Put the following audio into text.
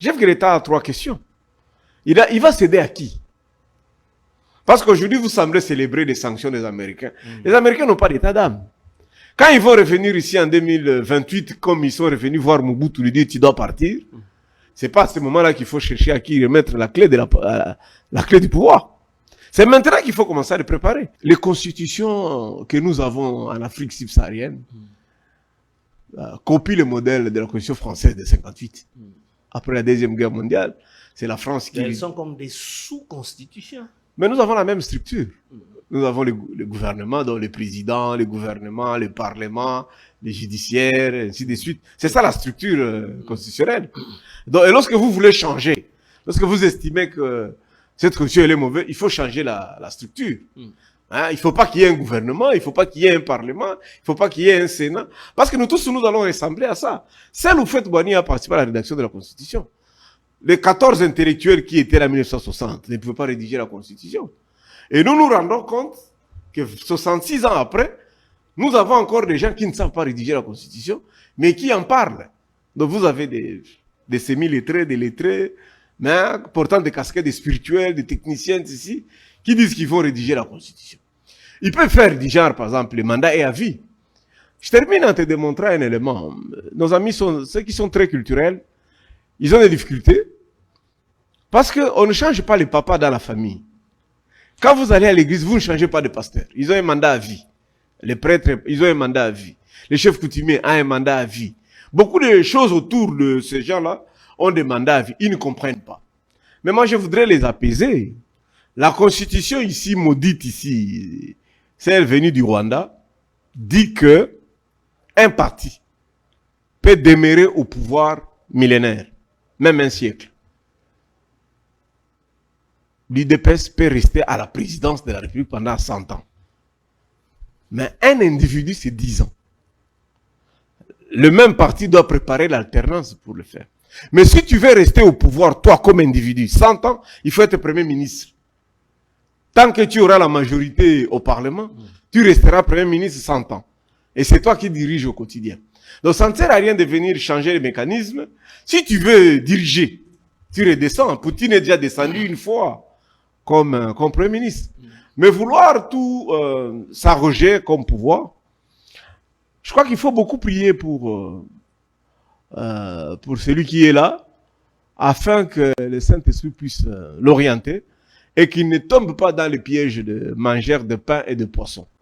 Chef de l'État a 3 questions. Il va céder à qui? Parce qu'aujourd'hui, vous semblez célébrer les sanctions des Américains. Les Américains n'ont pas d'état d'âme. Quand ils vont revenir ici en 2028, comme ils sont revenus voir Mobutu lui dire tu dois partir, c'est pas à ce moment-là qu'il faut chercher à qui remettre la clé, la clé du pouvoir. C'est maintenant qu'il faut commencer à le préparer. Les constitutions que nous avons en Afrique subsaharienne copient le modèle de la constitution française de 58. Après la Deuxième Guerre mondiale, c'est la France qui... Elles sont comme des sous-constitutions. Mais nous avons la même structure. Nous avons le gouvernement, donc le président, le gouvernement, le parlement, les judiciaires, ainsi de suite. C'est ça la structure constitutionnelle. Donc, et lorsque vous voulez changer, lorsque vous estimez que cette constitution elle est mauvaise, il faut changer la structure. Hein, il ne faut pas qu'il y ait un gouvernement, il ne faut pas qu'il y ait un parlement, il ne faut pas qu'il y ait un Sénat. Parce que nous tous, nous allons ressembler à ça. Seul Houphouët-Boigny a participé à la rédaction de la Constitution. Les 14 intellectuels qui étaient là en 1960 ne pouvaient pas rédiger la Constitution. Et nous nous rendons compte que 66 ans après, nous avons encore des gens qui ne savent pas rédiger la Constitution, mais qui en parlent. Donc vous avez des semi-lettrés, des lettrés, mais portant des casquettes des spirituels, des techniciens ici, qui disent qu'ils vont rédiger la Constitution. Ils peuvent faire du genre, par exemple, le mandat est à vie. Je termine en te démontrant un élément. Nos amis, ceux qui sont très culturels, ils ont des difficultés parce qu'on ne change pas les papas dans la famille. Quand vous allez à l'église, vous ne changez pas de pasteur. Ils ont un mandat à vie. Les prêtres, ils ont un mandat à vie. Les chefs coutumiers ont un mandat à vie. Beaucoup de choses autour de ces gens-là ont des mandats à vie. Ils ne comprennent pas. Mais moi, je voudrais les apaiser. La constitution ici, maudite ici, celle venue du Rwanda, dit que un parti peut demeurer au pouvoir millénaire, même un siècle. L'UDPS peut rester à la présidence de la République pendant 100 ans. Mais un individu, c'est 10 ans. Le même parti doit préparer l'alternance pour le faire. Mais si tu veux rester au pouvoir, toi comme individu, 100 ans, il faut être Premier ministre. Tant que tu auras la majorité au Parlement, tu resteras Premier ministre 100 ans. Et c'est toi qui diriges au quotidien. Donc ça ne sert à rien de venir changer les mécanismes. Si tu veux diriger, tu redescends. Poutine est déjà descendu une fois comme Premier ministre. Mais vouloir tout s'arroger comme pouvoir, je crois qu'il faut beaucoup prier pour celui qui est là, afin que le Saint-Esprit puisse l'orienter et qu'il ne tombe pas dans le piège de mangeurs de pain et de poisson.